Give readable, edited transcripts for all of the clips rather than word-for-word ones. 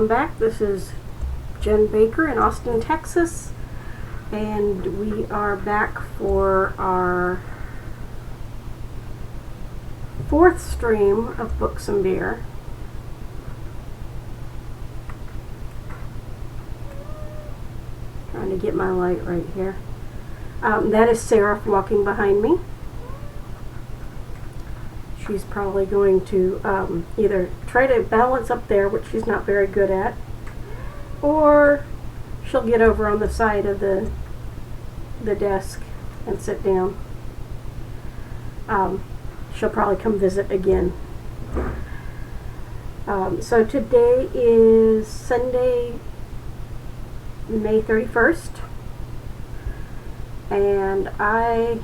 Back. This is Jen Baker in Austin, Texas, and we are back for our fourth stream of Books and Beer. Trying to get my light right here. That is Sarah walking behind me. She's probably going to either try to balance up there, which she's not very good at, or she'll get over on the side of the desk and sit down. She'll probably come visit again. So today is Sunday, May 31st, and I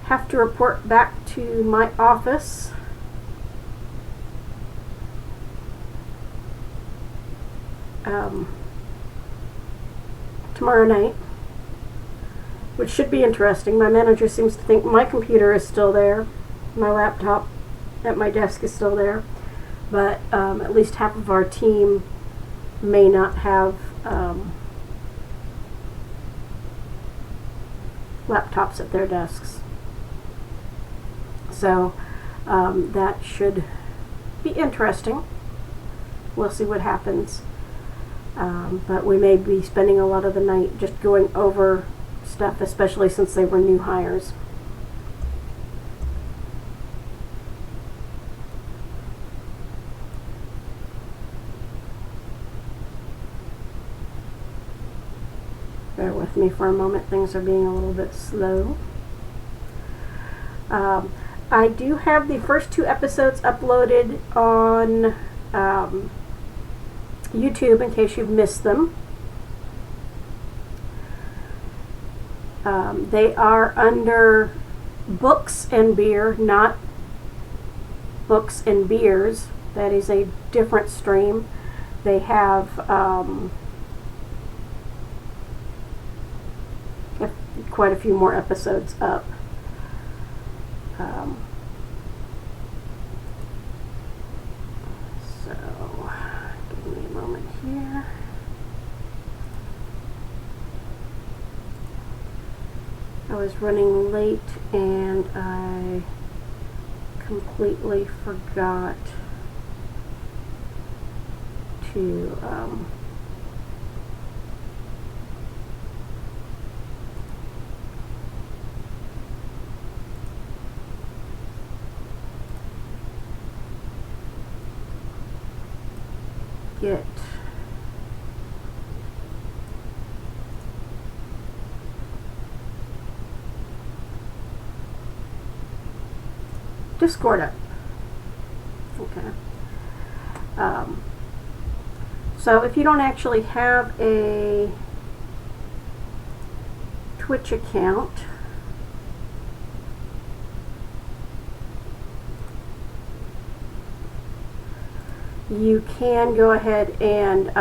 have to report back to my office tomorrow night, which should be interesting. My manager seems to think my computer is still there, my laptop at my desk is still there, but at least half of our team may not have laptops at their desks. So that should be interesting. We'll see what happens. But we may be spending a lot of the night just going over stuff, especially since they were new hires. Bear with me for a moment. Things are being a little bit slow. I do have the first two episodes uploaded on YouTube in case you've missed them. They are under Books and Beer, not Books and Beers. That is a different stream. They have quite a few more episodes up. So, give me a moment here. I was running late and I completely forgot to get Discord up. Okay. So if you don't actually have a Twitch account, you can go ahead and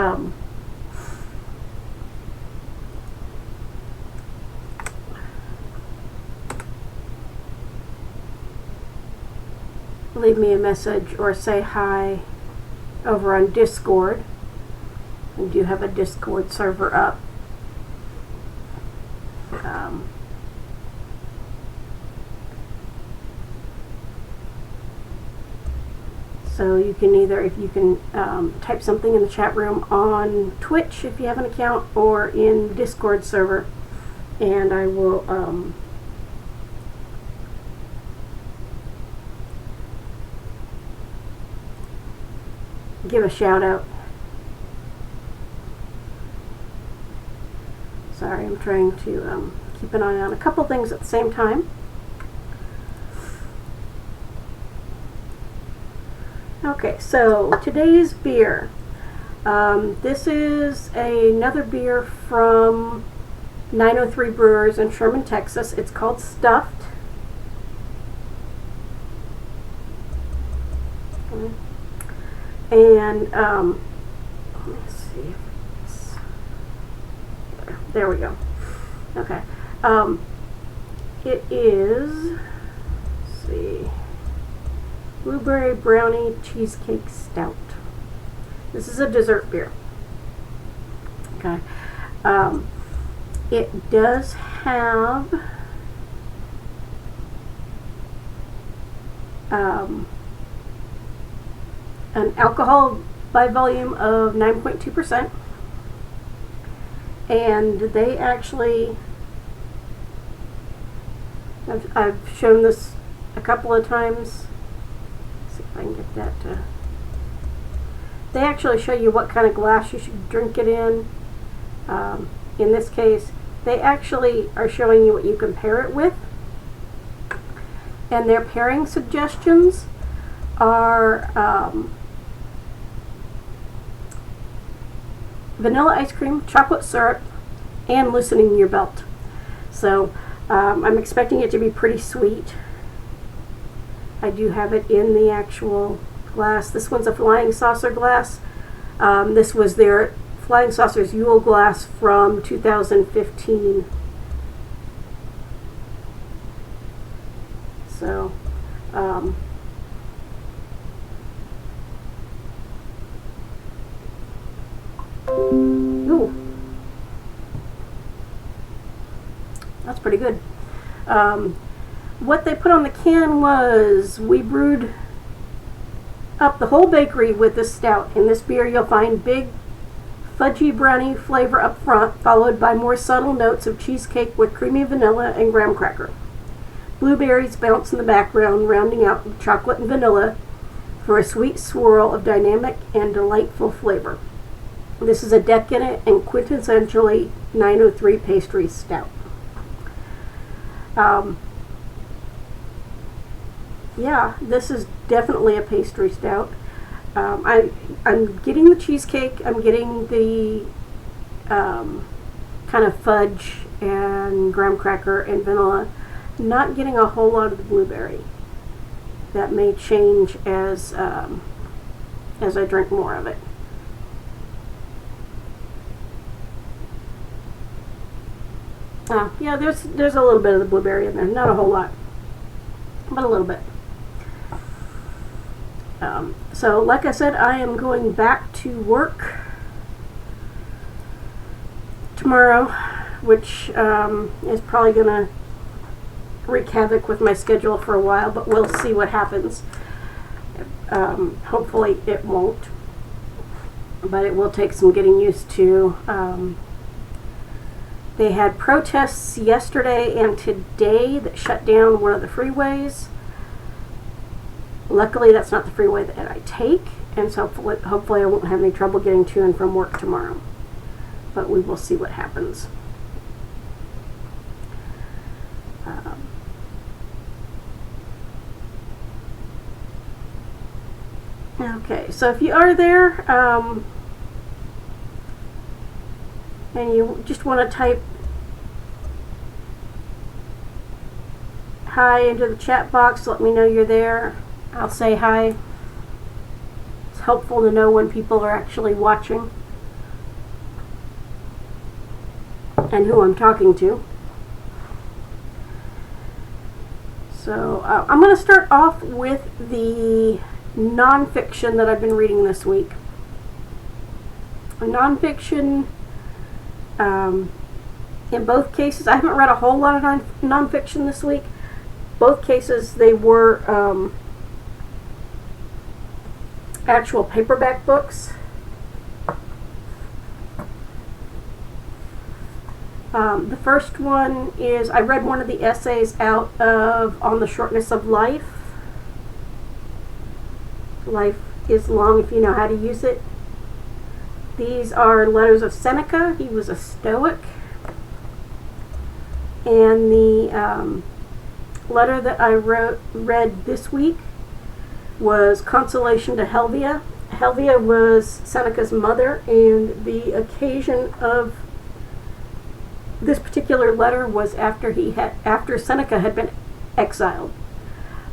leave me a message or say hi over on Discord. I do have a Discord server up. So you can either, if you can type something in the chat room on Twitch if you have an account, or in Discord server, and I will give a shout out. Sorry, I'm trying to keep an eye on a couple things at the same time. Okay, so today's beer. This is another beer from 903 Brewers in Sherman, Texas. It's called Stuffed. And let me see. There we go. Okay. It is, let's see, Blueberry Brownie Cheesecake Stout. This is a dessert beer. Okay. It does have an alcohol by volume of 9.2%, and they actually, I've shown this a couple of times. Let's see if I can get that to, they actually show you what kind of glass you should drink it in. In this case, they actually are showing you what you can pair it with, and their pairing suggestions are vanilla ice cream, chocolate syrup, and loosening your belt. So I'm expecting it to be pretty sweet. I do have it in the actual glass. This one's a Flying Saucer glass. This was their Flying Saucer's Yule glass from 2015. So ooh, that's pretty good. What they put on the can was, we brewed up the whole bakery with this stout. In this beer you'll find big fudgy brownie flavor up front, followed by more subtle notes of cheesecake with creamy vanilla and graham cracker. Blueberries bounce in the background, rounding out with chocolate and vanilla for a sweet swirl of dynamic and delightful flavor. This is a decadent and quintessentially 903 pastry stout. Yeah, this is definitely a pastry stout. I'm getting the cheesecake, I'm getting the kind of fudge and graham cracker and vanilla. Not getting a whole lot of the blueberry. That may change as I drink more of it. Yeah, there's a little bit of the blueberry in there, not a whole lot, but a little bit. So like I said, I am going back to work tomorrow, which is probably going to wreak havoc with my schedule for a while, but we'll see what happens. Hopefully it won't, but it will take some getting used to. They had protests yesterday and today that shut down one of the freeways. Luckily, that's not the freeway that I take, and so hopefully I won't have any trouble getting to and from work tomorrow. But we will see what happens. Okay, so if you are there and you just want to type hi into the chat box, let me know you're there. I'll say hi. It's helpful to know when people are actually watching and who I'm talking to. So I'm going to start off with the nonfiction that I've been reading this week. Nonfiction, in both cases, I haven't read a whole lot of nonfiction this week. Both cases, they were actual paperback books. The first one is, I read one of the essays out of On the Shortness of Life. Life is long if you know how to use it. These are letters of Seneca. He was a Stoic. And the letter that I read this week was Consolation to Helvia. Helvia was Seneca's mother, and the occasion of this particular letter was after Seneca had been exiled.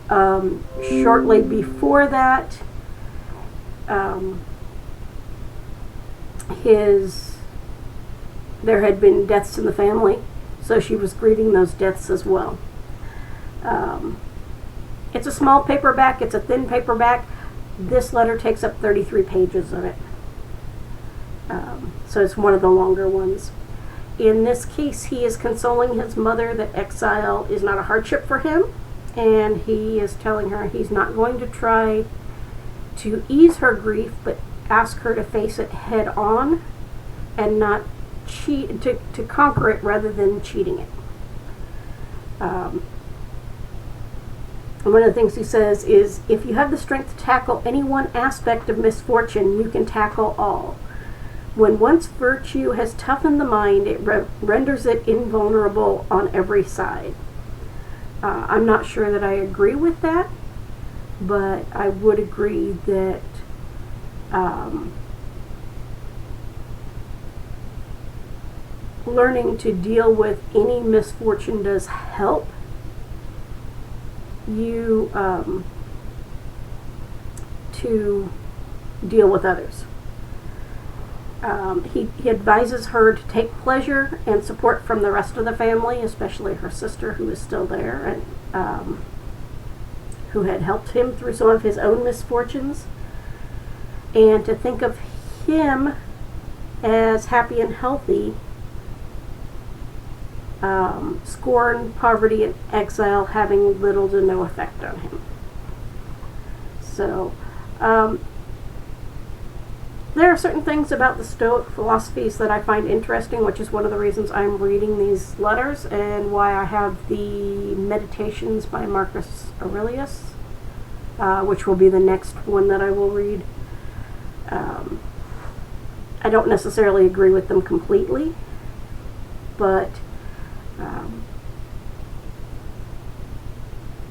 Shortly before that, there had been deaths in the family, so she was grieving those deaths as well. It's a small paperback, it's a thin paperback. This letter takes up 33 pages of it. So it's one of the longer ones. In this case, he is consoling his mother that exile is not a hardship for him, and he is telling her he's not going to try to ease her grief, but ask her to face it head on and not cheat, to conquer it rather than cheating it. And one of the things he says is, if you have the strength to tackle any one aspect of misfortune, you can tackle all. When once virtue has toughened the mind, it renders it invulnerable on every side. I'm not sure that I agree with that, but I would agree that learning to deal with any misfortune does help you to deal with others. He advises her to take pleasure and support from the rest of the family, especially her sister, who is still there and who had helped him through some of his own misfortunes, and to think of him as happy and healthy. Scorn, poverty, and exile having little to no effect on him. So, there are certain things about the Stoic philosophies that I find interesting, which is one of the reasons I'm reading these letters and why I have the Meditations by Marcus Aurelius, which will be the next one that I will read. I don't necessarily agree with them completely, but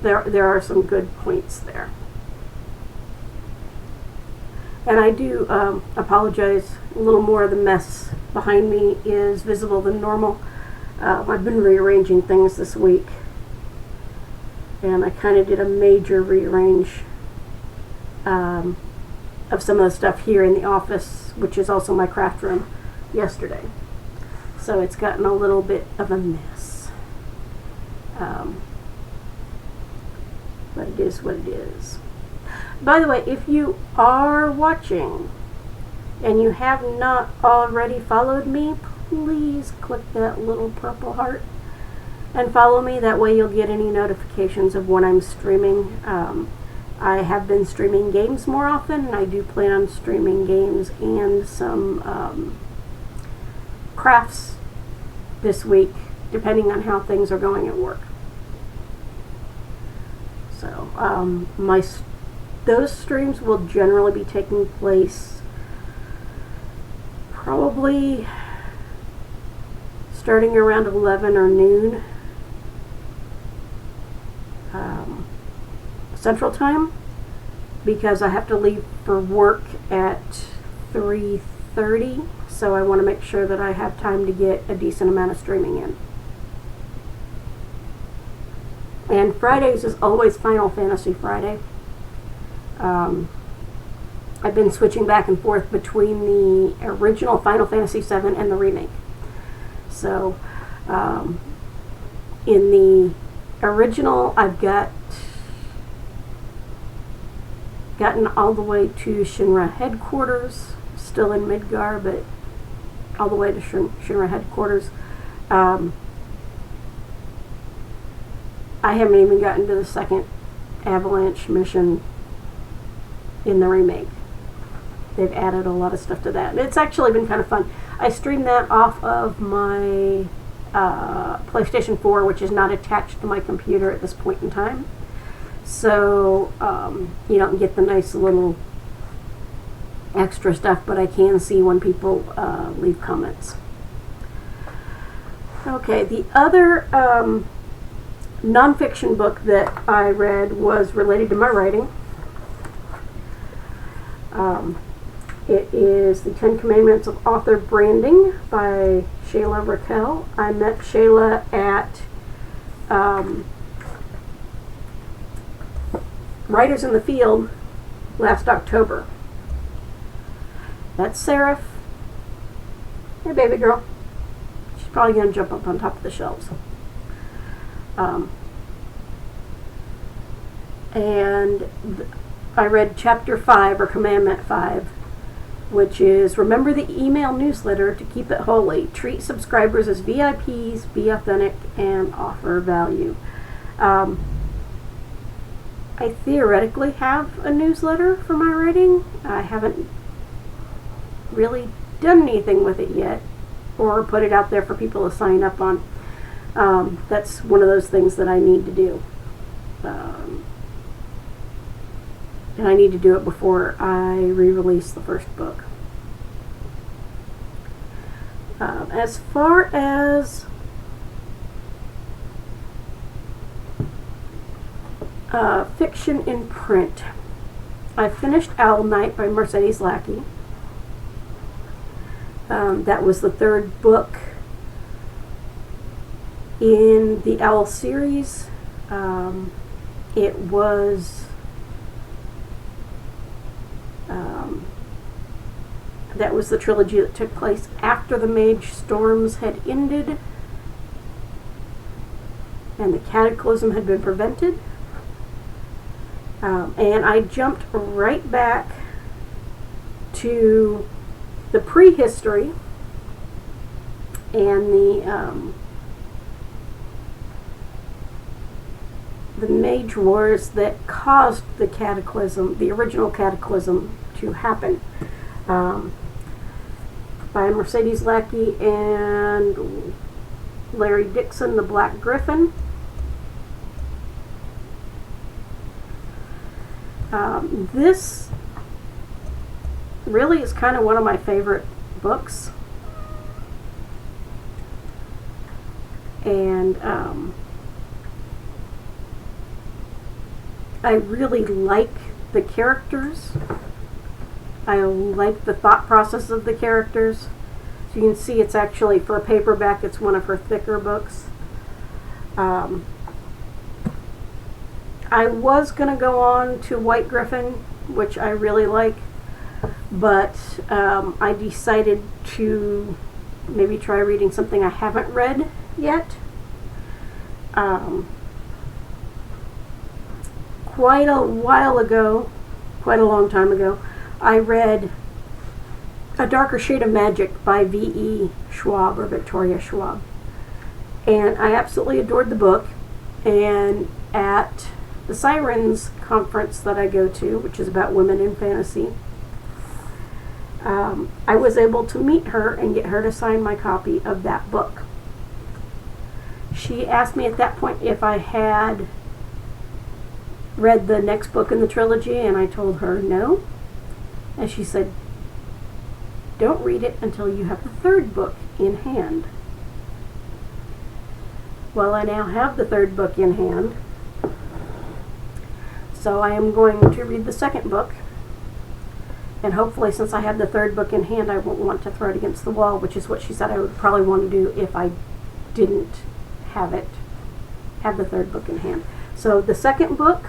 there are some good points there. And I do apologize, a little more of the mess behind me is visible than normal. I've been rearranging things this week, and I kind of did a major rearrange of some of the stuff here in the office, which is also my craft room, yesterday. So it's gotten a little bit of a mess. But it is what it is. By the way, if you are watching and you have not already followed me, please click that little purple heart and follow me. That way you'll get any notifications of when I'm streaming. I have been streaming games more often, and I do plan on streaming games and some crafts this week, depending on how things are going at work. So those streams will generally be taking place probably starting around 11 or noon Central Time, because I have to leave for work at 3:30, so I want to make sure that I have time to get a decent amount of streaming in. And Fridays is always Final Fantasy Friday. I've been switching back and forth between the original Final Fantasy VII and the remake. So, in the original, I've gotten all the way to Shinra headquarters, still in Midgar, but all the way to Shinra headquarters. I haven't even gotten to the second Avalanche mission in the remake. They've added a lot of stuff to that. It's actually been kind of fun. I streamed that off of my PlayStation 4, which is not attached to my computer at this point in time. So you don't get the nice little extra stuff, but I can see when people leave comments. Okay, the other nonfiction book that I read was related to my writing. It is The 10 Commandments of Author Branding by Shayla Raquel. I met Shayla at Writers in the Field last October. That's Seraph. Hey, baby girl. She's probably going to jump up on top of the shelves. And I read chapter 5, or commandment 5, which is remember the email newsletter to keep it holy. Treat subscribers as VIPs, be authentic, and offer value. I theoretically have a newsletter for my writing. I haven't really done anything with it yet or put it out there for people to sign up on. That's one of those things that I need to do. And I need to do it before I re-release the first book. As far as fiction in print, I finished Owl Night by Mercedes Lackey. That was the third book in the Owl series. It was that was the trilogy that took place after the Mage Storms had ended and the Cataclysm had been prevented. And I jumped right back to the prehistory and the Mage Wars that caused the Cataclysm, the original Cataclysm, to happen. By Mercedes Lackey and Larry Dixon, The Black Griffin. This really is kind of one of my favorite books. And I really like the characters. I like the thought process of the characters. So you can see it's actually, for a paperback, it's one of her thicker books. I was going to go on to White Griffin, which I really like, but I decided to maybe try reading something I haven't read yet. Quite a while ago, quite a long time ago, I read A Darker Shade of Magic by V.E. Schwab, or Victoria Schwab. And I absolutely adored the book. And at the Sirens conference that I go to, which is about women in fantasy, I was able to meet her and get her to sign my copy of that book. She asked me at that point if I had read the next book in the trilogy, and I told her no. And she said, don't read it until you have the third book in hand. Well, I now have the third book in hand. So I am going to read the second book. And hopefully, since I have the third book in hand, I won't want to throw it against the wall, which is what she said I would probably want to do if I didn't have the third book in hand. So the second book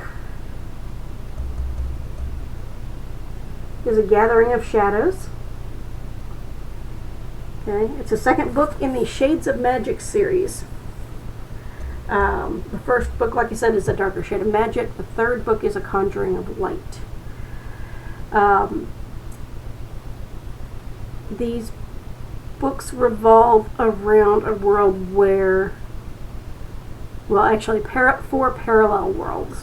is A Gathering of Shadows. Okay, it's the second book in the Shades of Magic series. The first book, like I said, is A Darker Shade of Magic. The third book is A Conjuring of Light. These books revolve around a world where, well, actually, 4 parallel worlds,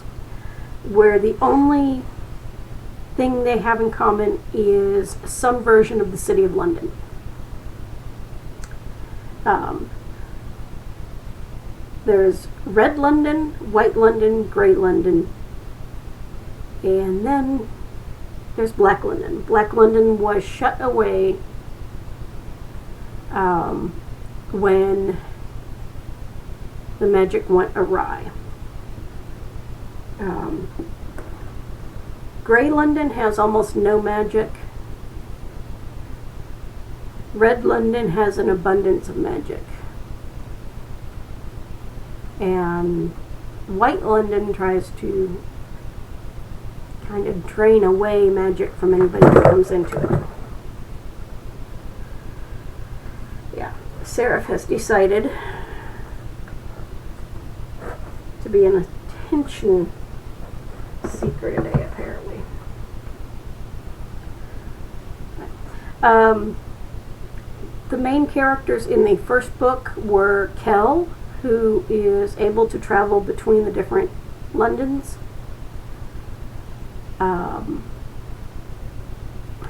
where the only thing they have in common is some version of the City of London. There's Red London, White London, Grey London, and then there's Black London. Black London was shut away when the magic went awry. Grey London has almost no magic. Red London has an abundance of magic. And White London tries to kind of drain away magic from anybody who comes into it. Yeah, Seraph has decided to be an attention seeker today, apparently. The main characters in the first book were Kel, who is able to travel between the different Londons.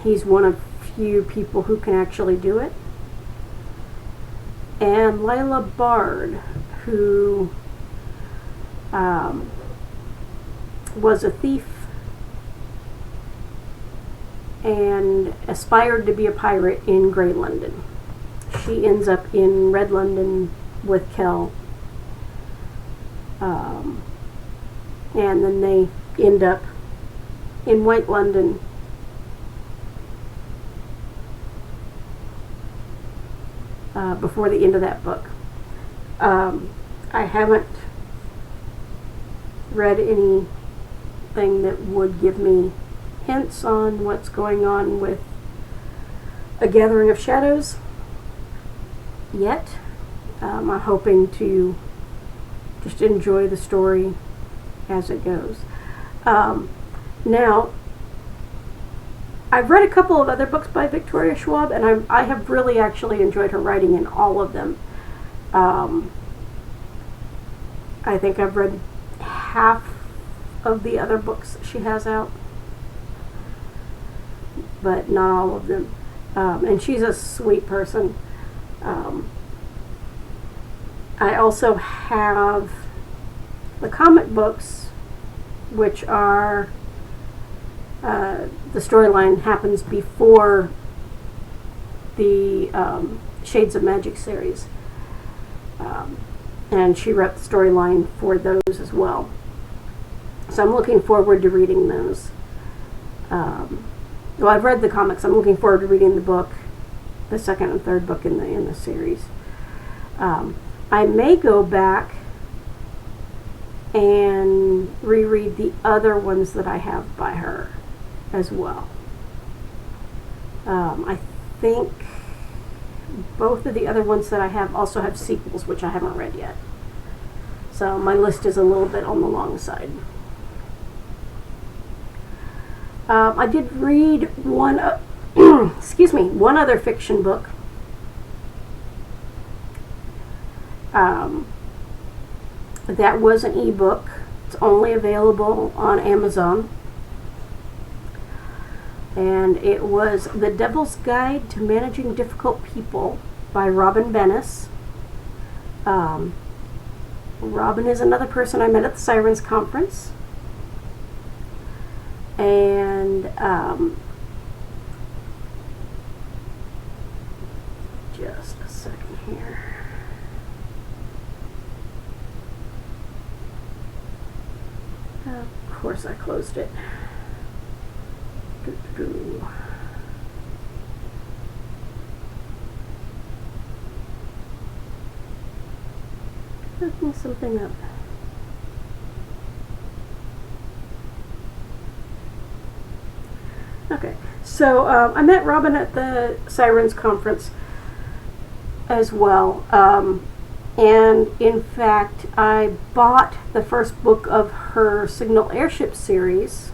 He's one of few people who can actually do it. And Lila Bard, who was a thief and aspired to be a pirate in Grey London. She ends up in Red London with Kel. And then they end up in White London. Before the end of that book. I haven't read anything that would give me hints on what's going on with A Gathering of Shadows yet. I'm hoping to just enjoy the story as it goes. Now, I've read a couple of other books by Victoria Schwab, and I have really actually enjoyed her writing in all of them. I think I've read half of the other books that she has out, but not all of them. And she's a sweet person. I also have the comic books, which are the storyline happens before the Shades of Magic series. And she wrote the storyline for those as well. So I'm looking forward to reading those. Well, I've read the comics. I'm looking forward to reading the book, the second and third book in the series. I may go back and reread the other ones that I have by her as well. I think both of the other ones that I have also have sequels, which I haven't read yet. So my list is a little bit on the long side. I did read one other fiction book. That was an ebook. It's only available on Amazon. And it was The Devil's Guide to Managing Difficult People by Robin Bennis. Robin is another person I met at the Sirens Conference. And just a second here. Of course I closed it. Looking something up. Okay, so I met Robin at the Sirens Conference as well. And in fact, I bought the first book of her Signal Airship series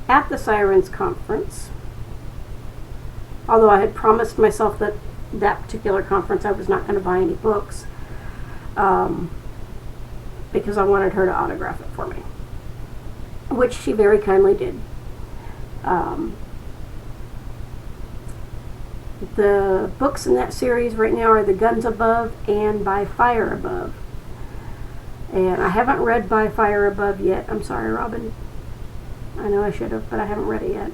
at the Sirens Conference. Although I had promised myself that that particular conference I was not going to buy any books, because I wanted her to autograph it for me, which she very kindly did. The books in that series right now are The Guns Above and By Fire Above. And I haven't read By Fire Above yet. I'm sorry, Robin. I know I should have, but I haven't read it yet.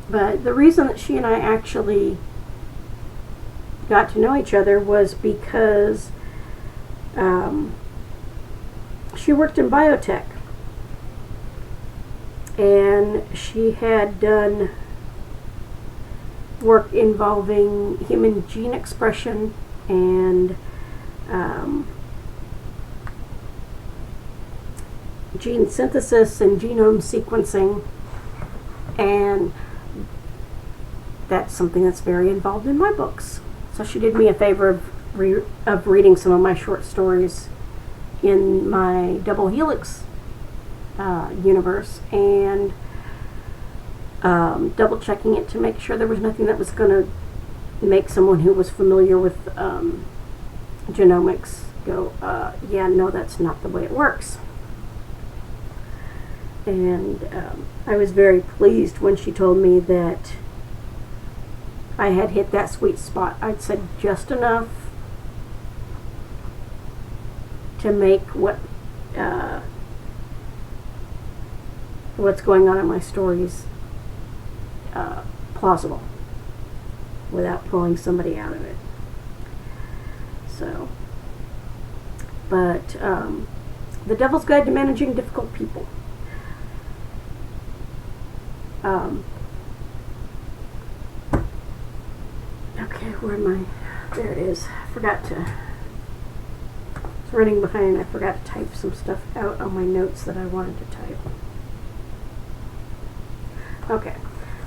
But the reason that she and I actually got to know each other was because she worked in biotech. And she had done work involving human gene expression and gene synthesis and genome sequencing, and that's something that's very involved in my books. So she did me a favor of reading some of my short stories in my Double Helix universe, and double checking it to make sure there was nothing that was going to make someone who was familiar with genomics go, yeah, no, that's not the way it works. And I was very pleased when she told me that I had hit that sweet spot. I'd said just enough to make what's going on in my stories plausible without pulling somebody out of it. So, but The Devil's Guide to Managing Difficult People. Okay, where am I? There it is. I forgot to. It's running behind. I forgot to type some stuff out on my notes that I wanted to type. Okay,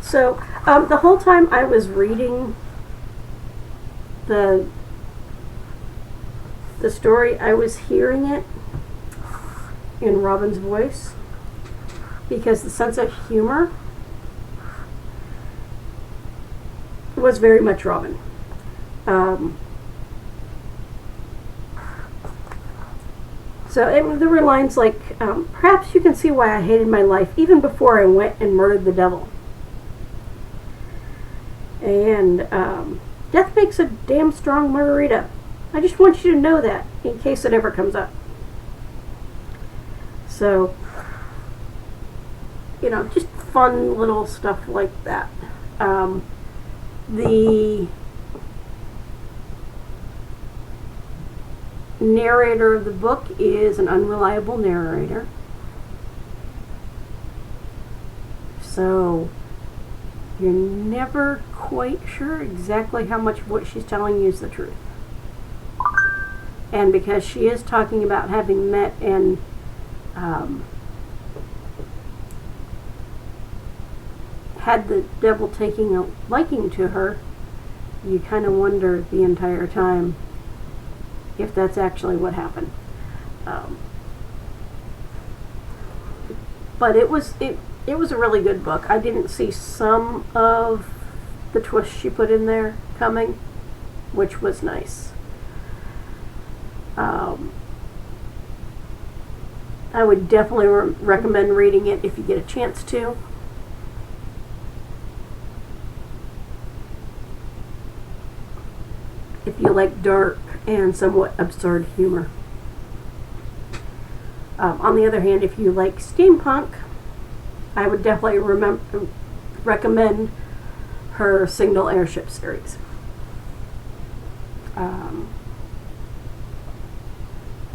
so the whole time I was reading the story, I was hearing it in Robin's voice, because the sense of humor was very much Robin. So there were lines like, perhaps you can see why I hated my life even before I went and murdered the devil. And death makes a damn strong margarita. I just want you to know that in case it ever comes up. So, just fun little stuff like that. The narrator of the book is an unreliable narrator. So, you're never quite sure exactly how much of what she's telling you is the truth. And because she is talking about having met and had the devil taking a liking to her, you kind of wonder the entire time if that's actually what happened. But it was a really good book. I didn't see some of the twists she put in there coming, which was nice. I would definitely recommend reading it if you get a chance to. If you like dark and somewhat absurd humor. On the other hand, if you like steampunk, I would definitely recommend her Signal Airship series.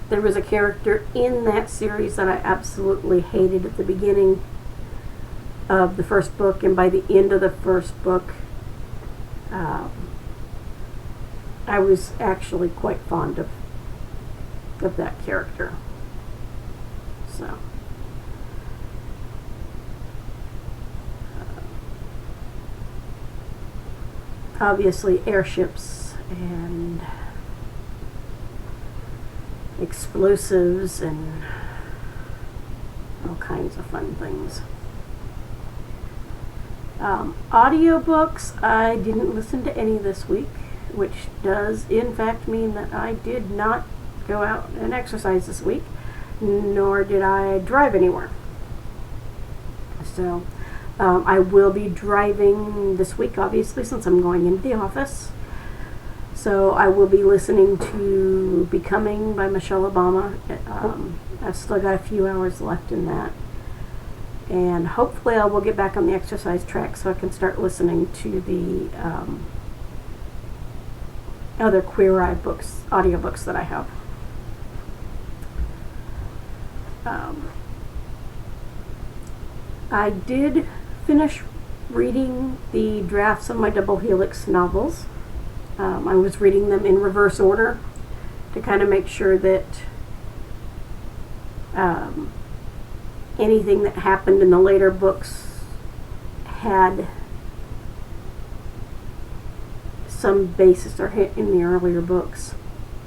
There was a character in that series that I absolutely hated at the beginning of the first book, and by the end of the first book, I was actually quite fond of that character. So, obviously airships and explosives and all kinds of fun things. Audiobooks, I didn't listen to any this week, which does in fact mean that I did not go out and exercise this week, nor did I drive anywhere. So I will be driving this week, obviously, since I'm going into the office. So I will be listening to Becoming by Michelle Obama. I've still got a few hours left in that. And hopefully I will get back on the exercise track so I can start listening to the other Queer Eye books, audiobooks that I have. I did finish reading the drafts of my Double Helix novels. I was reading them in reverse order to kind of make sure that anything that happened in the later books had some basis or hint in the earlier books.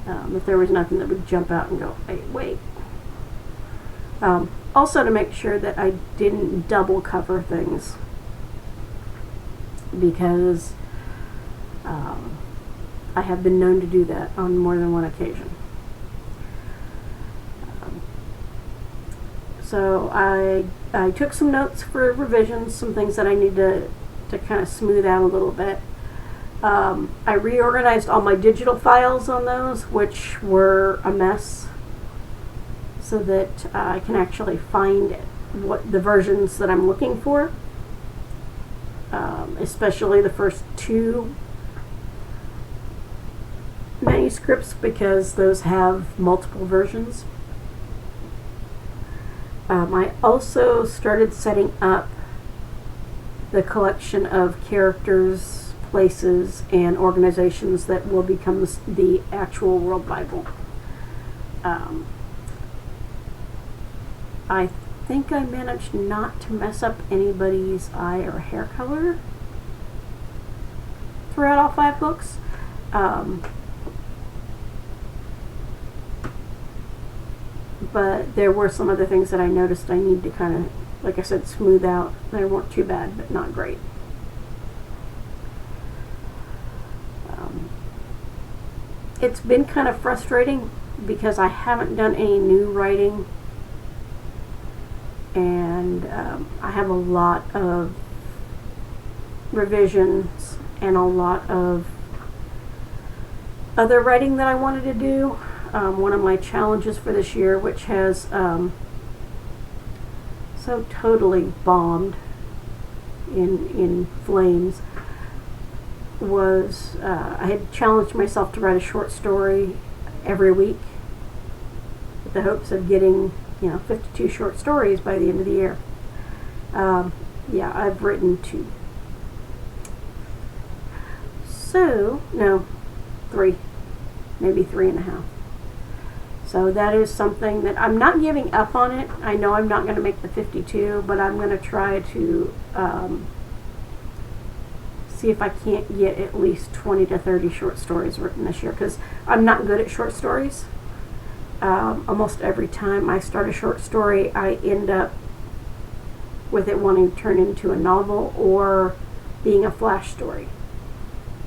If there was nothing that would jump out and go, hey, wait. Also to make sure that I didn't double cover things, because I have been known to do that on more than one occasion. So I took some notes for revisions, some things that I need to kind of smooth out a little bit. I reorganized all my digital files on those, which were a mess, so that I can actually find what the versions that I'm looking for, especially the first two manuscripts, because those have multiple versions. I also started setting up the collection of characters, places, and organizations that will become the actual World Bible. I think I managed not to mess up anybody's eye or hair color throughout all 5 books. But there were some other things that I noticed I need to kind of, like I said, smooth out. They weren't too bad, but not great. It's been kind of frustrating because I haven't done any new writing, and I have a lot of revisions and a lot of other writing that I wanted to do. One of my challenges for this year, which has so totally bombed in flames, was I had challenged myself to write a short story every week with the hopes of getting 52 short stories by the end of the year. Yeah, I've written 2. So, no, 3, maybe 3.5. So that is something that I'm not giving up on it. I know I'm not going to make the 52, but I'm going to try to see if I can't get at least 20 to 30 short stories written this year, because I'm not good at short stories. Almost every time I start a short story, I end up with it wanting to turn into a novel or being a flash story.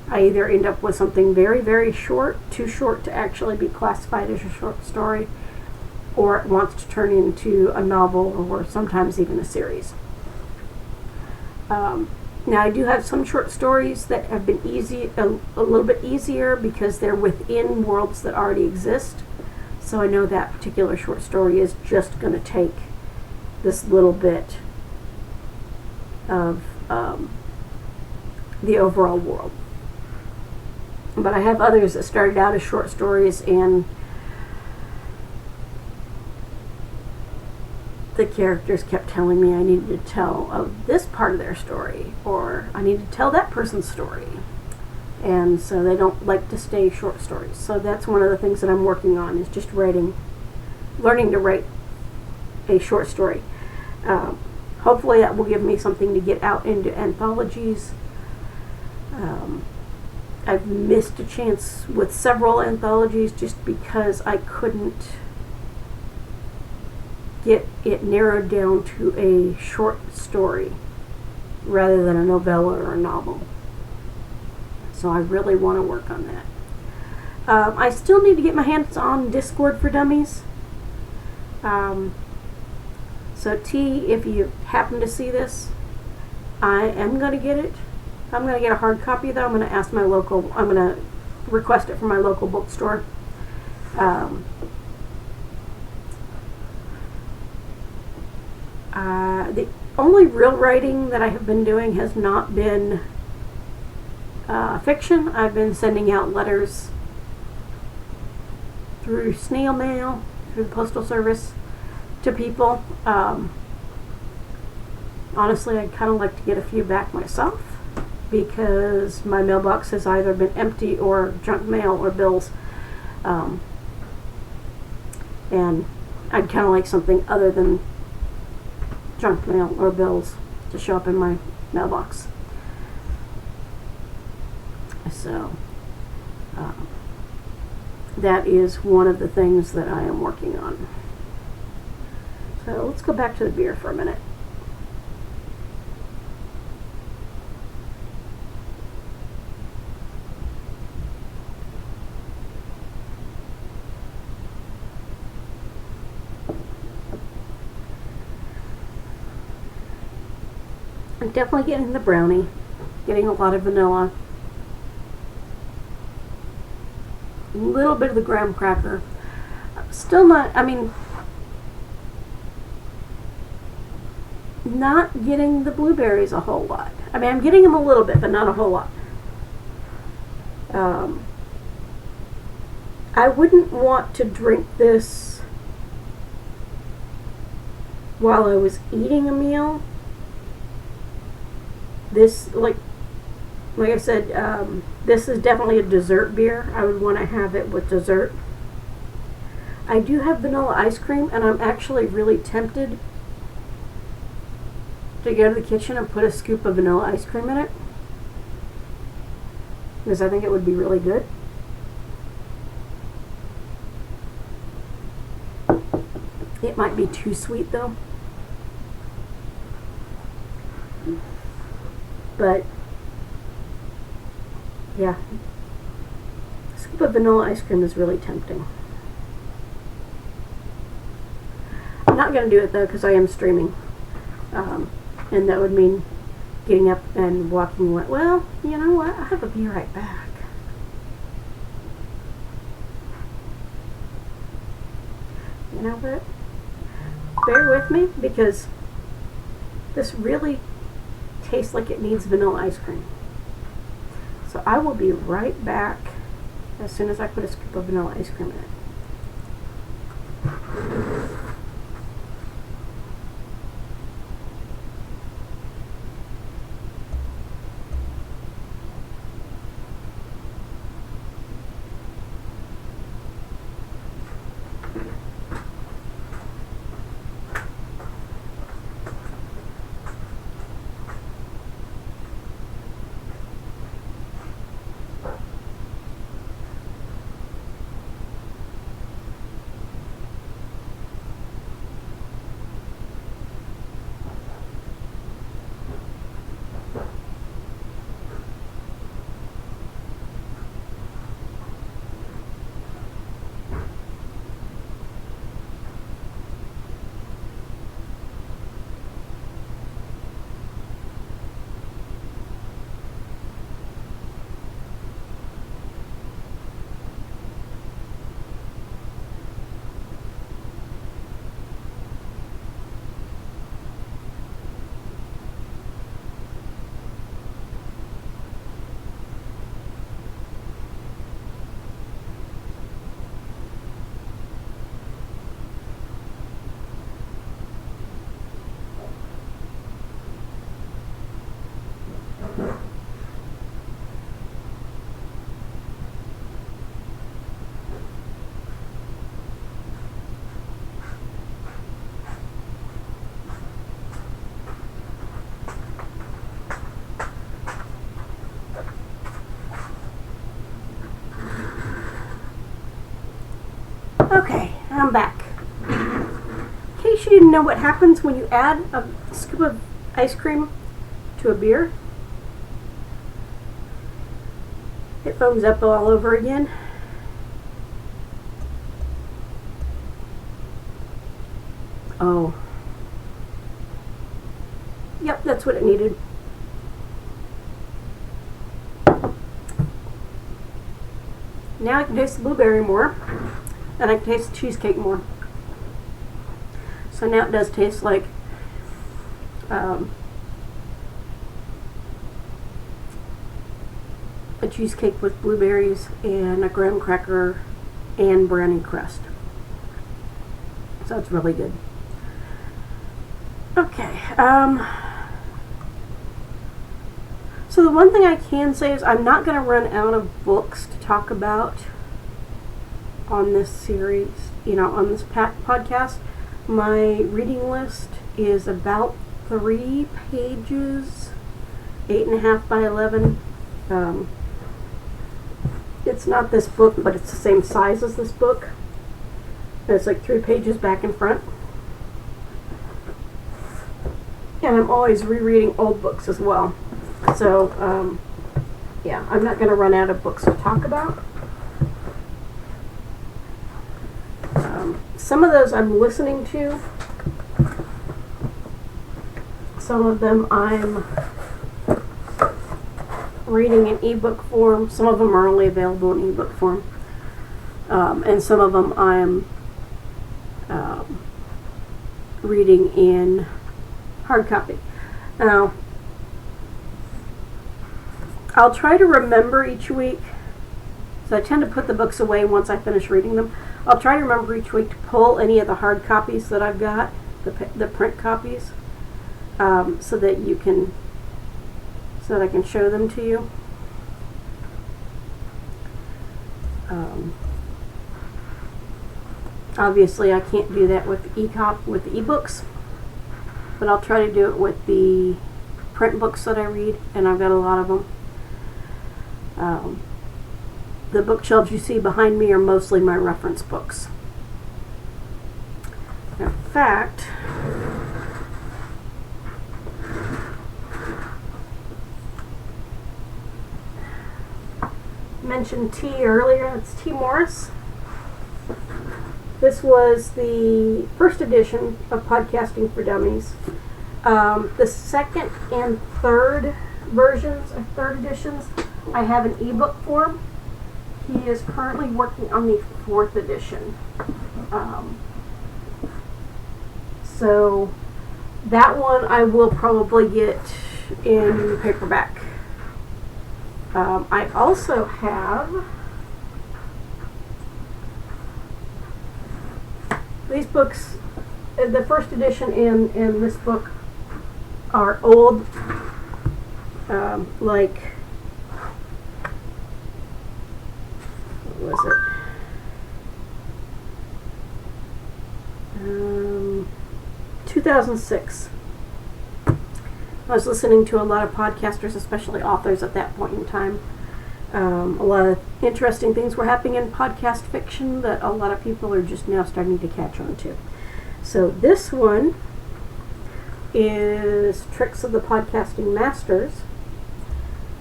I either end up with something very, very short, too short to actually be classified as a short story, or it wants to turn into a novel or sometimes even a series. Now, I do have some short stories that have been a little bit easier because they're within worlds that already exist. So I know that particular short story is just going to take this little bit of the overall world. But I have others that started out as short stories, and the characters kept telling me I needed to tell this part of their story, or I need to tell that person's story. And so they don't like to stay short stories. So that's one of the things that I'm working on, is just learning to write a short story. Hopefully that will give me something to get out into anthologies. I've missed a chance with several anthologies just because I couldn't get it narrowed down to a short story rather than a novella or a novel. So I really want to work on that. I still need to get my hands on Discord for Dummies. So T, if you happen to see this, I am going to get it. I'm going to get a hard copy, though. I'm going to request it from my local bookstore. The only real writing that I have been doing has not been fiction. I've been sending out letters through snail mail, through the postal service, to people. Honestly, I'd kind of like to get a few back myself, because my mailbox has either been empty or junk mail or bills. And I'd kind of like something other than junk mail or bills to show up in my mailbox. So that is one of the things that I am working on. So let's go back to the beer for a minute. I'm definitely getting the brownie, getting a lot of vanilla, a little bit of the graham cracker. Still not, I mean, not getting the blueberries a whole lot. I mean, I'm getting them a little bit, but not a whole lot. I wouldn't want to drink this while I was eating a meal. This, like I said, this is definitely a dessert beer. I would want to have it with dessert. I do have vanilla ice cream, and I'm actually really tempted to go to the kitchen and put a scoop of vanilla ice cream in it, because I think it would be really good. It might be too sweet though. But yeah, a scoop of vanilla ice cream is really tempting. I'm not going to do it though because I am streaming, and that would mean getting up and walking away. Well, you know what? I'll be right back. You know what? Bear with me because this really tastes like it needs vanilla ice cream. So I will be right back as soon as I put a scoop of vanilla ice cream in it. Okay, I'm back. In case you didn't know what happens when you add a scoop of ice cream to a beer, it foams up all over again. Oh. Yep, that's what it needed. Now I can taste the blueberry more, and I can taste the cheesecake more. So now it does taste like a cheesecake with blueberries and a graham cracker and brownie crust. So it's really good. Okay. So the one thing I can say is I'm not going to run out of books to talk about on this series, on this podcast. My reading list is about 3 pages, 8.5 by 11. It's not this book, but it's the same size as this book. It's like 3 pages back and front. And I'm always rereading old books as well. So, yeah, I'm not going to run out of books to talk about. Some of those I'm listening to. Some of them I'm reading in ebook form. Some of them are only available in ebook form. And some of them I'm reading in hard copy. Now, I'll try to remember each week, so I tend to put the books away once I finish reading them. I'll try to remember each week to pull any of the hard copies that I've got, the print copies, so that I can show them to you. Obviously, I can't do that with ebooks, but I'll try to do it with the print books that I read, and I've got a lot of them. The bookshelves you see behind me are mostly my reference books. In fact, mentioned T earlier. It's T. Morris. This was the first edition of Podcasting for Dummies. The second and third versions, or third editions, I have in ebook form. He is currently working on the fourth edition. So that one I will probably get in paperback. I also have these books. The first edition and this book are old, like, what was it? 2006. I was listening to a lot of podcasters, especially authors at that point in time. A lot of interesting things were happening in podcast fiction that a lot of people are just now starting to catch on to. So this one is Tricks of the Podcasting Masters,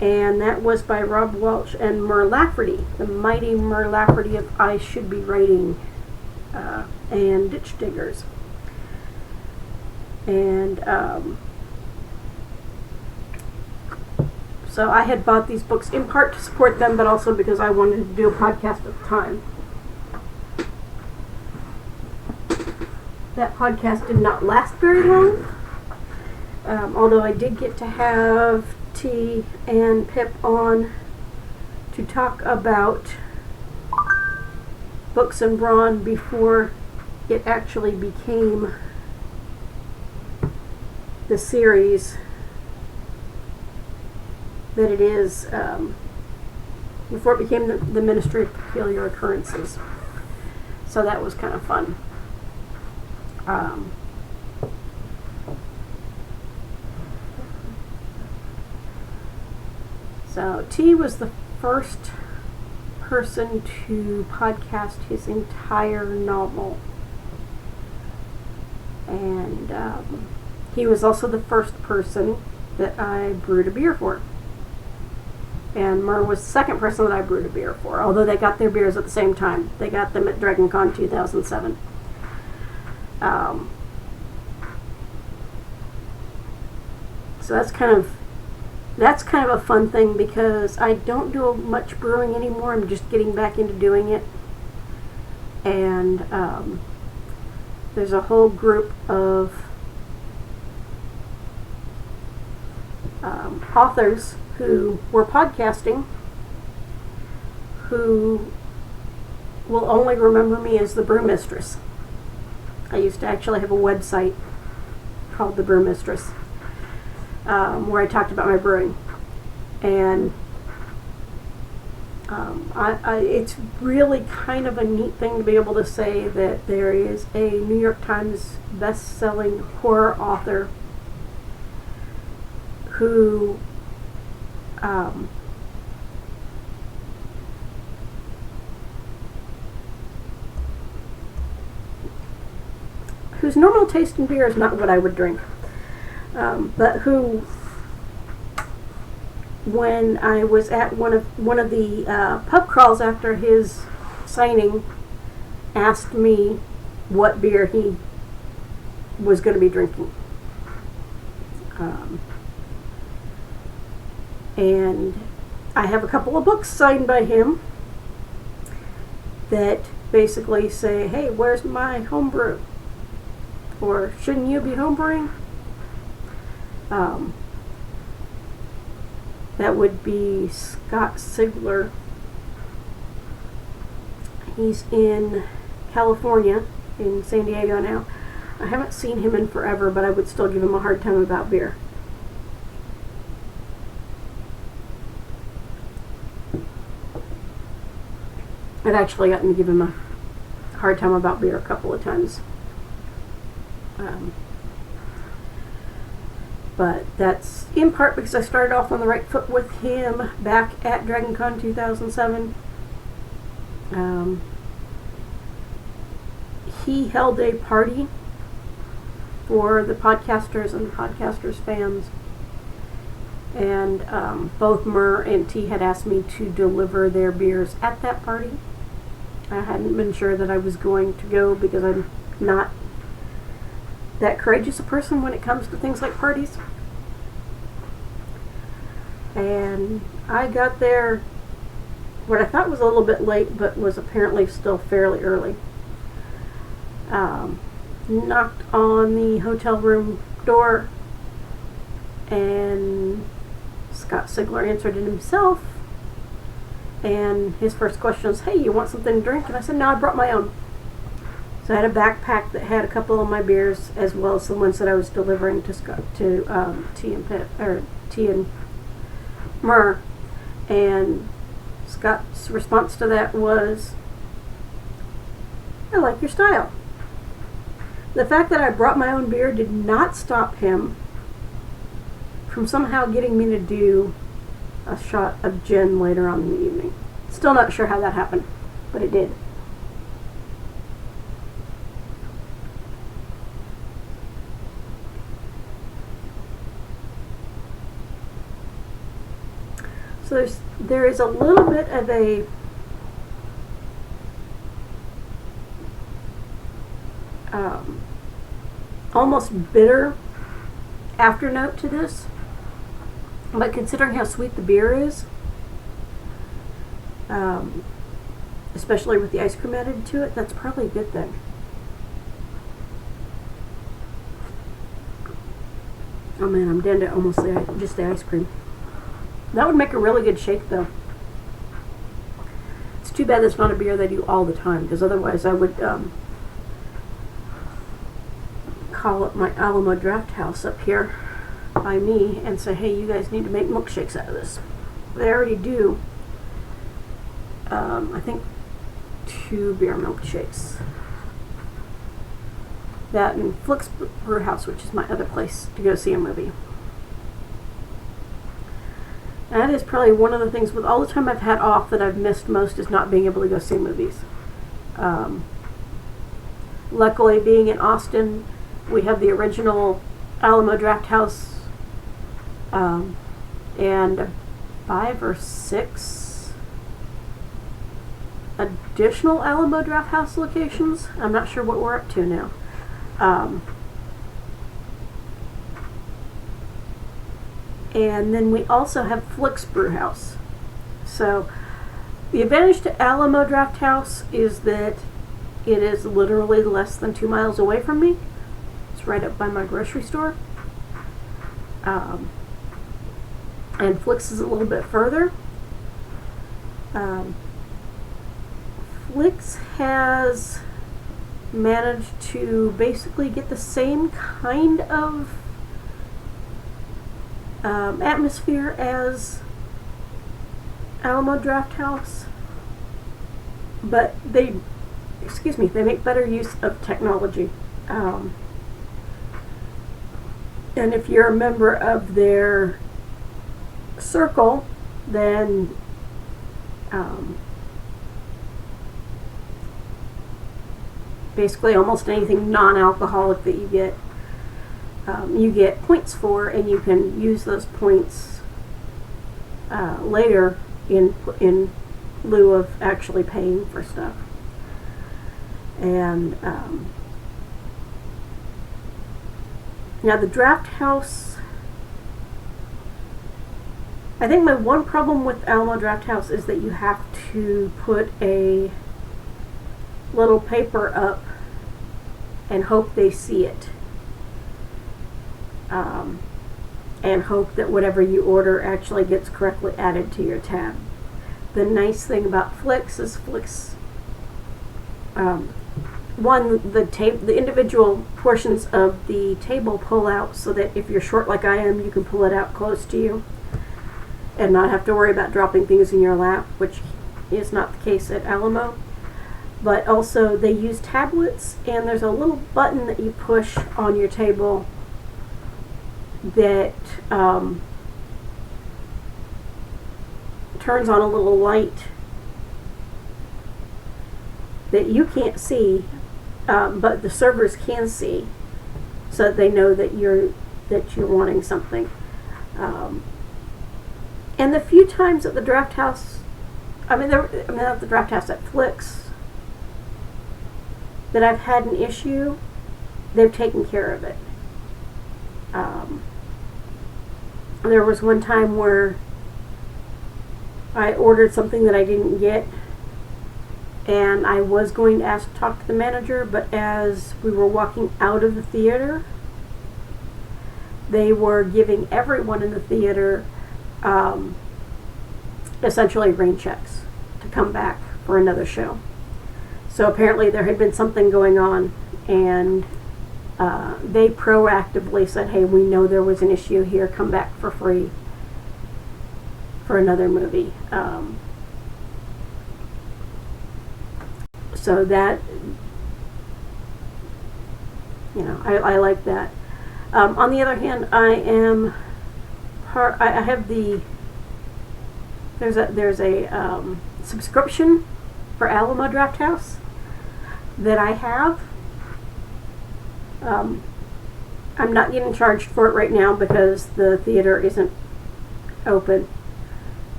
and that was by Rob Welch and Mur Lafferty, the mighty Mur Lafferty of I Should Be Writing and Ditch Diggers. And so I had bought these books in part to support them, but also because I wanted to do a podcast at the time. That podcast did not last very long, although I did get to have T and Pip on to talk about Books and Brawn before it actually became the series that it is, before it became the Ministry of Peculiar Occurrences. So that was kind of fun. So T was the first person to podcast his entire novel. And he was also the first person that I brewed a beer for. And Mur was the second person that I brewed a beer for, although they got their beers at the same time. They got them at DragonCon 2007. So that's kind of a fun thing, because I don't do much brewing anymore. I'm just getting back into doing it. And there's a whole group of authors who were podcasting who will only remember me as the Brew Mistress. I used to actually have a website called The Brew Mistress, where I talked about my brewing. And it's really kind of a neat thing to be able to say that there is a New York Times best-selling horror author who whose normal taste in beer is not what I would drink. but who, when I was at one of the pub crawls after his signing, asked me what beer he was going to be drinking. And I have a couple of books signed by him that basically say, hey, where's my homebrew? Or shouldn't you be homebrewing? That would be Scott Sigler. He's in California, in San Diego now. I haven't seen him in forever, but I would still give him a hard time about beer. I've actually gotten to give him a hard time about beer a couple of times. But that's in part because I started off on the right foot with him back at DragonCon 2007. He held a party for the podcasters and the podcasters fans. And both Murr and T had asked me to deliver their beers at that party. I hadn't been sure that I was going to go because I'm not that courageous a person when it comes to things like parties. And I got there what I thought was a little bit late, but was apparently still fairly early. Knocked on the hotel room door, and Scott Sigler answered it himself. And his first question was, hey, you want something to drink? And I said, no, I brought my own. So I had a backpack that had a couple of my beers, as well as the ones that I was delivering to Scott, to T and Murr. And Scott's response to that was, I like your style. The fact that I brought my own beer did not stop him from somehow getting me to do a shot of gin later on in the evening. Still not sure how that happened, but it did. So there is a little bit of a almost bitter afternote to this, but considering how sweet the beer is, especially with the ice cream added to it, that's probably a good thing. Oh man, I'm down to almost just the ice cream. That would make a really good shake, though. It's too bad it's not a beer they do all the time, because otherwise I would call up my Alamo Draft House up here by me and say, hey, you guys need to make milkshakes out of this. They already do, I think, 2 beer milkshakes. That and Flick's Brew House, which is my other place to go see a movie. That is probably one of the things with all the time I've had off that I've missed most, is not being able to go see movies. Luckily, being in Austin, we have the original Alamo Draft House and 5 or 6 additional Alamo Draft House locations. I'm not sure what we're up to now. And then we also have Flick's Brew House. So the advantage to Alamo Draft House is that it is literally less than 2 miles away from me. It's right up by my grocery store. And Flick's is a little bit further. Flick's has managed to basically get the same kind of atmosphere as Alamo Draft House, but they make better use of technology. And if you're a member of their circle, then basically almost anything non-alcoholic that you get you get points for, and you can use those points later in lieu of actually paying for stuff. And now the Draft House, I think my one problem with Alamo Draft House is that you have to put a little paper up and hope they see it. And hope that whatever you order actually gets correctly added to your tab. The nice thing about Flix is Flix, the individual portions of the table pull out so that if you're short like I am, you can pull it out close to you and not have to worry about dropping things in your lap, which is not the case at Alamo. But also they use tablets, and there's a little button that you push on your table that turns on a little light that you can't see, but the servers can see, so that they know that you're wanting something. And the few times at the Draft House, not the Draft House, at Flix, that I've had an issue, they've taken care of it. There was one time where I ordered something that I didn't get, and I was going to talk to the manager, but as we were walking out of the theater, they were giving everyone in the theater essentially rain checks to come back for another show. So apparently there had been something going on, and they proactively said, hey, we know there was an issue here, come back for free for another movie. So that, I like that. On the other hand, I have there's a subscription for Alamo Draft House that I have. I'm not getting charged for it right now because the theater isn't open,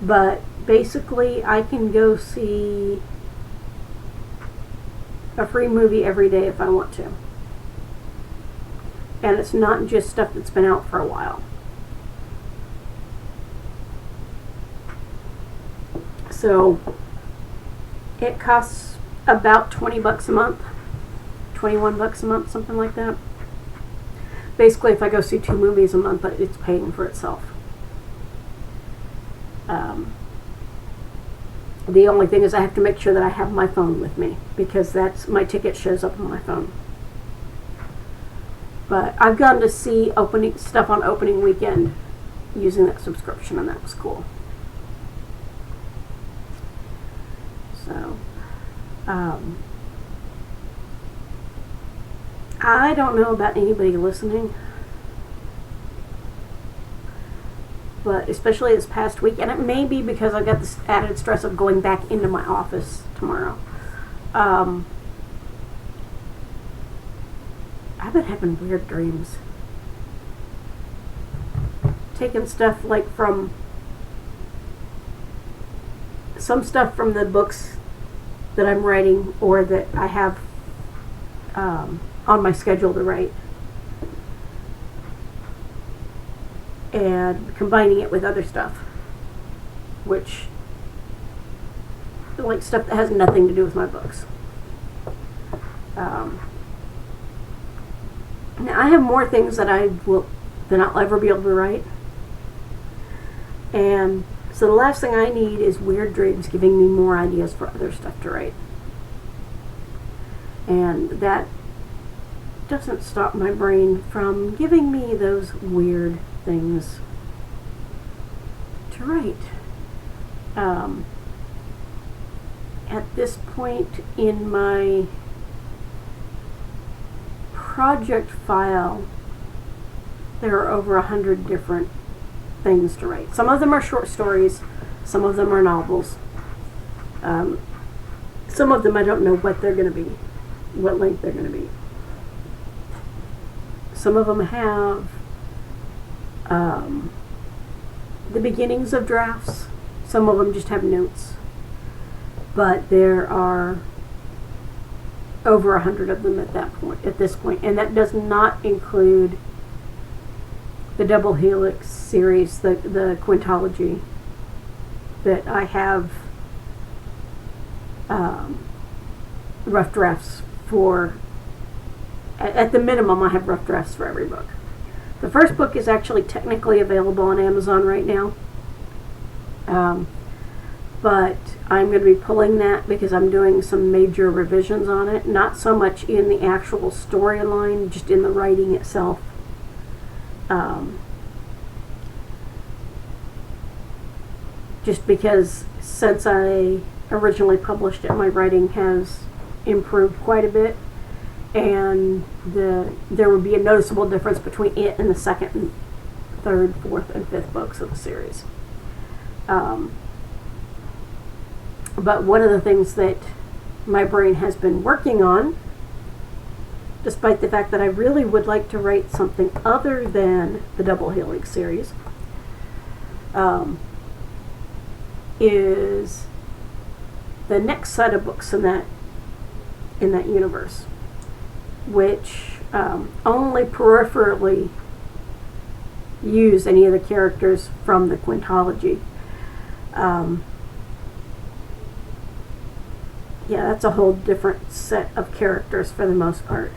but basically I can go see a free movie every day if I want to, and it's not just stuff that's been out for a while. So it costs about $20 a month, $21 a month, something like that. Basically, if I go see 2 movies a month, it's paying for itself. The only thing is I have to make sure that I have my phone with me, because my ticket shows up on my phone. But I've gotten to see stuff on opening weekend using that subscription, and that was cool. So, I don't know about anybody listening, but especially this past week, and it may be because I got this added stress of going back into my office tomorrow. I've been having weird dreams. Taking stuff some stuff from the books that I'm writing, or that I have on my schedule to write, and combining it with other stuff, like stuff that has nothing to do with my books. Now I have more things that I'll ever be able to write, and so the last thing I need is weird dreams giving me more ideas for other stuff to write. And that doesn't stop my brain from giving me those weird things to write. At this point in my project file, there are over 100 different things to write. Some of them are short stories, some of them are novels. Some of them I don't know what they're going to be, what length they're going to be. Some of them have the beginnings of drafts. Some of them just have notes. But there are over 100 of them at this point, and that does not include the Double Helix series, the quintology that I have rough drafts for. At the minimum, I have rough drafts for every book. The first book is actually technically available on Amazon right now. But I'm going to be pulling that because I'm doing some major revisions on it. Not so much in the actual storyline, just in the writing itself. Just because since I originally published it, my writing has improved quite a bit. And there would be a noticeable difference between it and the second, and third, fourth, and fifth books of the series. But one of the things that my brain has been working on, despite the fact that I really would like to write something other than the Double Helix series, is the next set of books in that universe, which only peripherally use any of the characters from the quintology. Yeah, that's a whole different set of characters for the most part,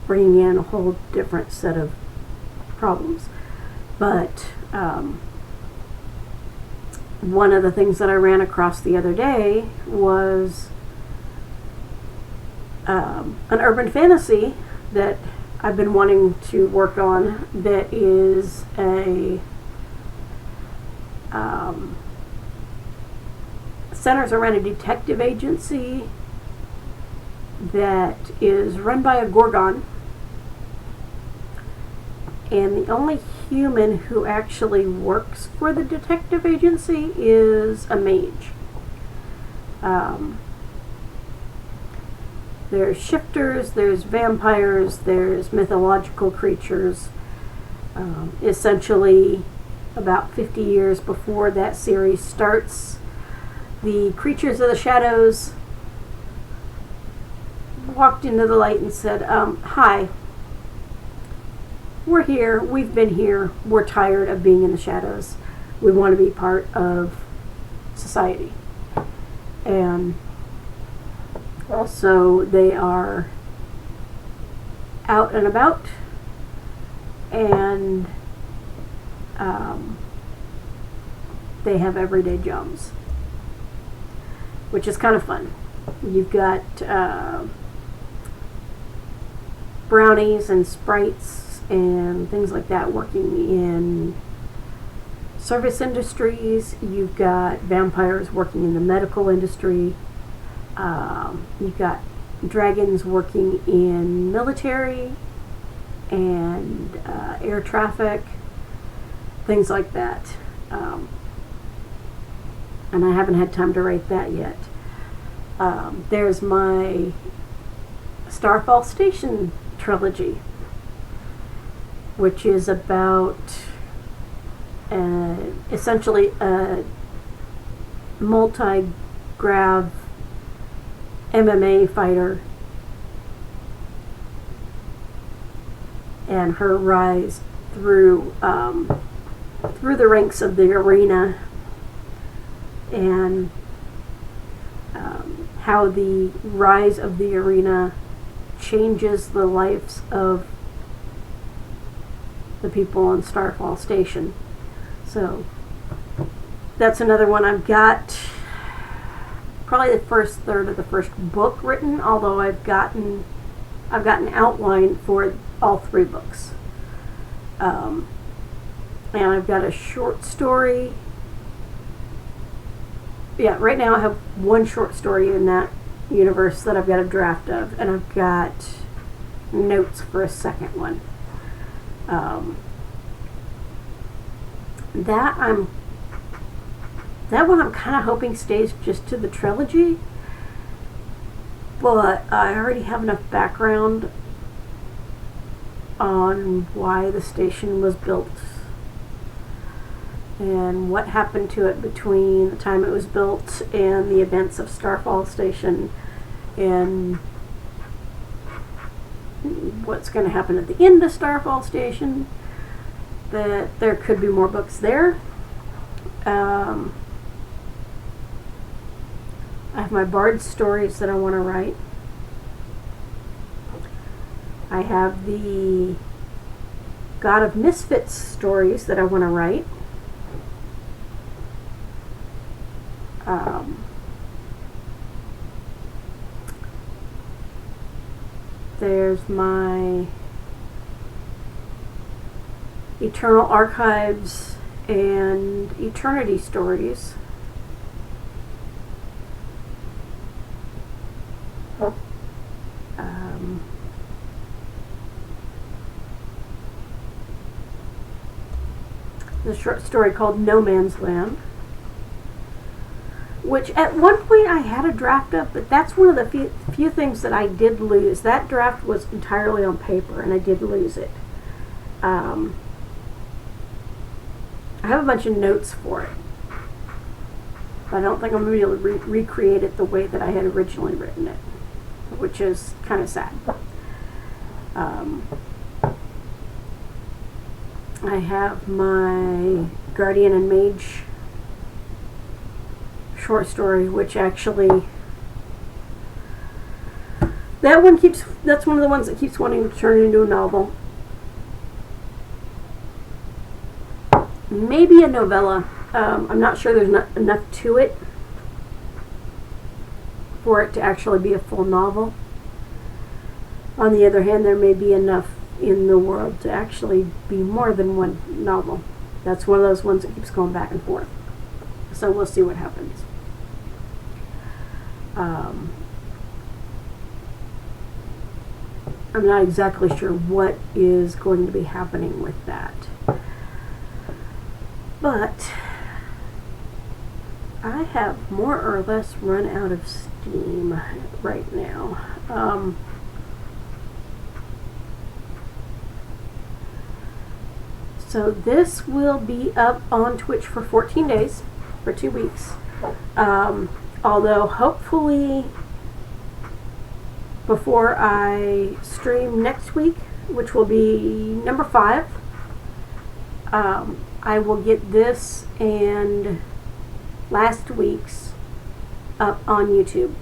bringing in a whole different set of problems. But one of the things that I ran across the other day was an urban fantasy that I've been wanting to work on that is a centers around a detective agency that is run by a Gorgon, and the only human who actually works for the detective agency is a mage. There's shifters, there's vampires, there's mythological creatures. Essentially, about 50 years before that series starts, the creatures of the shadows walked into the light and said, hi, we're here, we've been here, we're tired of being in the shadows. We want to be part of society. And also they are out and about, and they have everyday jobs, which is kind of fun. You've got brownies and sprites and things like that working in service industries. You've got vampires working in the medical industry. You've got dragons working in military and air traffic, things like that. And I haven't had time to write that yet. There's my Starfall Station trilogy, which is about essentially a multi-grav MMA fighter and her rise through the ranks of the arena, and how the rise of the arena changes the lives of the people on Starfall Station. So that's another one. I've got probably the first third of the first book written, although I've got an outline for all three books. And I've got a short story. Yeah, right now I have one short story in that universe that I've got a draft of, and I've got notes for a second one. That one I'm kind of hoping stays just to the trilogy, but I already have enough background on why the station was built and what happened to it between the time it was built and the events of Starfall Station, and what's going to happen at the end of Starfall Station. That there could be more books there. I have my Bard stories that I want to write. I have the God of Misfits stories that I want to write. There's my Eternal Archives and Eternity stories. The short story called No Man's Land, which at one point I had a draft of, but that's one of the few things that I did lose. That draft was entirely on paper, and I did lose it. I have a bunch of notes for it, but I don't think I'm going to be able to recreate it the way that I had originally written it, which is kind of sad. I have my Guardian and Mage short story, which actually, that's one of the ones that keeps wanting to turn into a novel. Maybe a novella. I'm not sure there's not enough to it for it to actually be a full novel. On the other hand, there may be enough in the world to actually be more than one novel. That's one of those ones that keeps going back and forth. So we'll see what happens. I'm not exactly sure what is going to be happening with that. But I have more or less run out of steam right now. So this will be up on Twitch for 14 days, for 2 weeks. Although hopefully before I stream next week, which will be number 5, I will get this and last week's up on YouTube.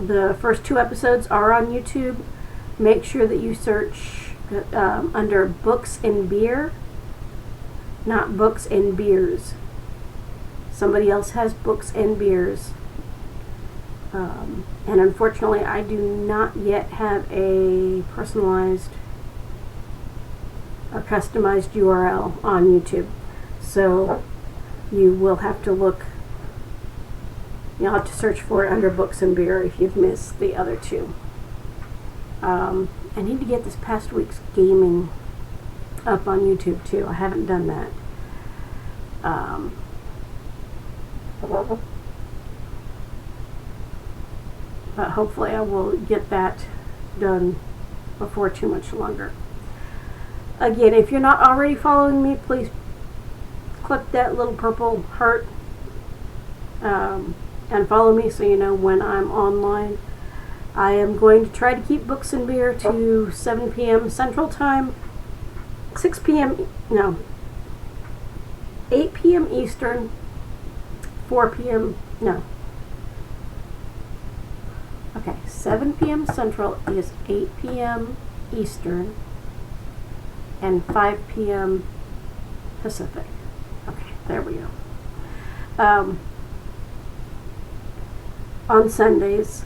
The first 2 episodes are on YouTube. Make sure that you search under Books and Beer, not Books and Beers. Somebody else has Books and Beers. And unfortunately, I do not yet have a personalized or customized URL on YouTube. So you will have to look, you'll have to search for it under Books and Beer if you've missed the other 2. I need to get this past week's gaming up on YouTube too. I haven't done that. But hopefully I will get that done before too much longer. Again, if you're not already following me, please click that little purple heart and follow me so you know when I'm online. I am going to try to keep Books and Beer to 7 p.m. Central Time, 6 p.m. No, 8 p.m. Eastern, 4 p.m. No. Okay, 7 p.m. Central is 8 p.m. Eastern and 5 p.m. Pacific. Okay, there we go. On Sundays.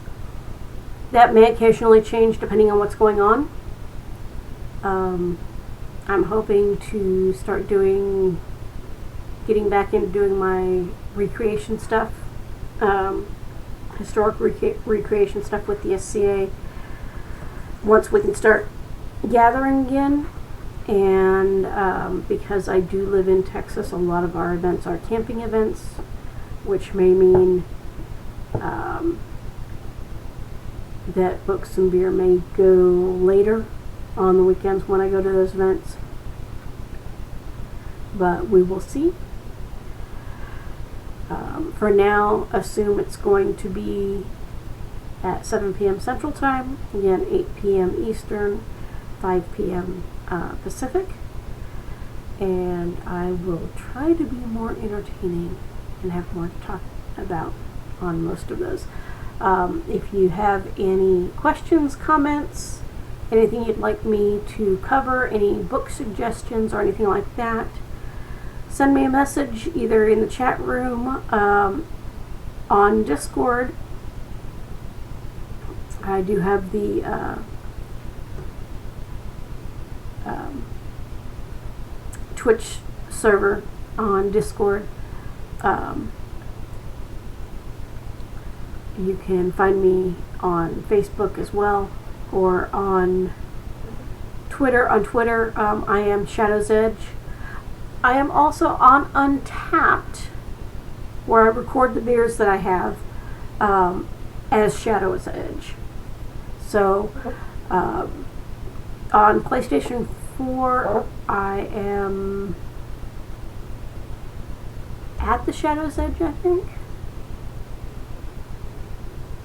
That may occasionally change depending on what's going on. I'm hoping to start getting back into doing my recreation stuff, historic recreation stuff with the SCA once we can start gathering again. And because I do live in Texas, a lot of our events are camping events, which may mean that Books and Beer may go later on the weekends when I go to those events. But we will see. For now, assume it's going to be at 7 p.m. Central Time, again 8 p.m. Eastern, 5 p.m. Pacific, and I will try to be more entertaining and have more to talk about on most of those. If you have any questions, comments, anything you'd like me to cover, any book suggestions or anything like that, send me a message either in the chat room, on Discord. I do have the Twitch server on Discord. You can find me on Facebook as well, or on Twitter. On Twitter, I am Shadow's Edge. I am also on Untappd, where I record the beers that I have as Shadow's Edge. So, on PlayStation 4, I am at the Shadow's Edge, I think.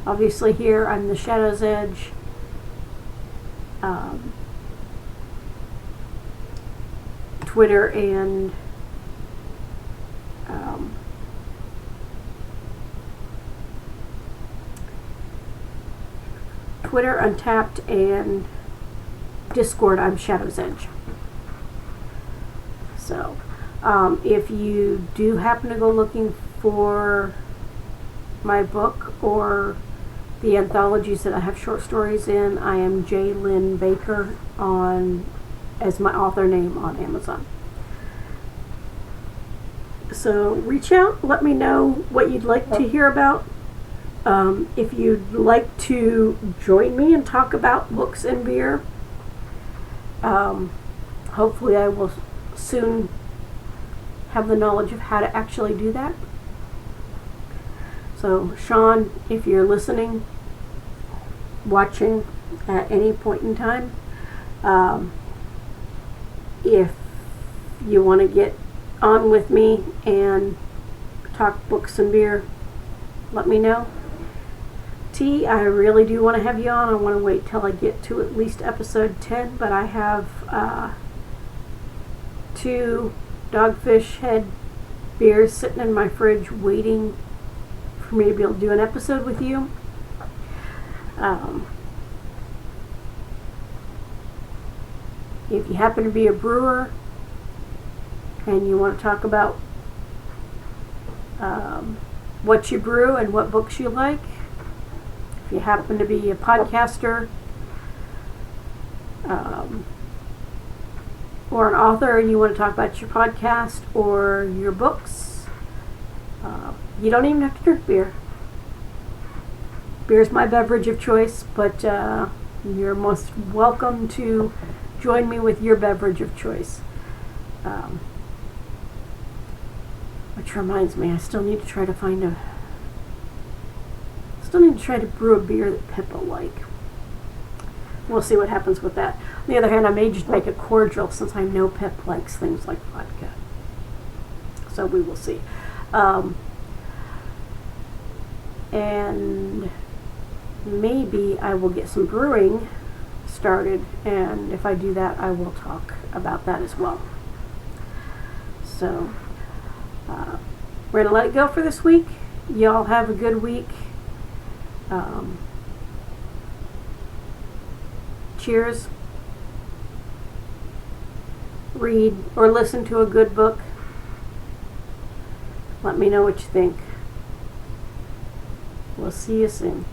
Obviously here, I'm the Shadow's Edge. Twitter and Twitter, Untappd, and Discord, I'm Shadow's Edge. So, if you do happen to go looking for my book or the anthologies that I have short stories in, I am J. Lynn Baker as my author name on Amazon. So reach out, let me know what you'd like to hear about. If you'd like to join me and talk about books and beer, hopefully I will soon have the knowledge of how to actually do that. So Sean, if you're listening, watching at any point in time, if you want to get on with me and talk books and beer, let me know. T, I really do want to have you on. I want to wait till I get to at least episode 10, but I have 2 Dogfish Head beers sitting in my fridge waiting for me to be able to do an episode with you. If you happen to be a brewer and you want to talk about what you brew and what books you like, if you happen to be a podcaster or an author and you want to talk about your podcast or your books, you don't even have to drink beer. Beer is my beverage of choice, but you're most welcome to join me with your beverage of choice. Which reminds me, I still need to try to brew a beer that Pippa like. We'll see what happens with that. On the other hand, I may just make a cordial since I know Pip likes things like vodka. So we will see. And maybe I will get some brewing started, and if I do that, I will talk about that as well. So, we're going to let it go for this week. Y'all have a good week. Cheers. Read or listen to a good book. Let me know what you think. We'll see you soon.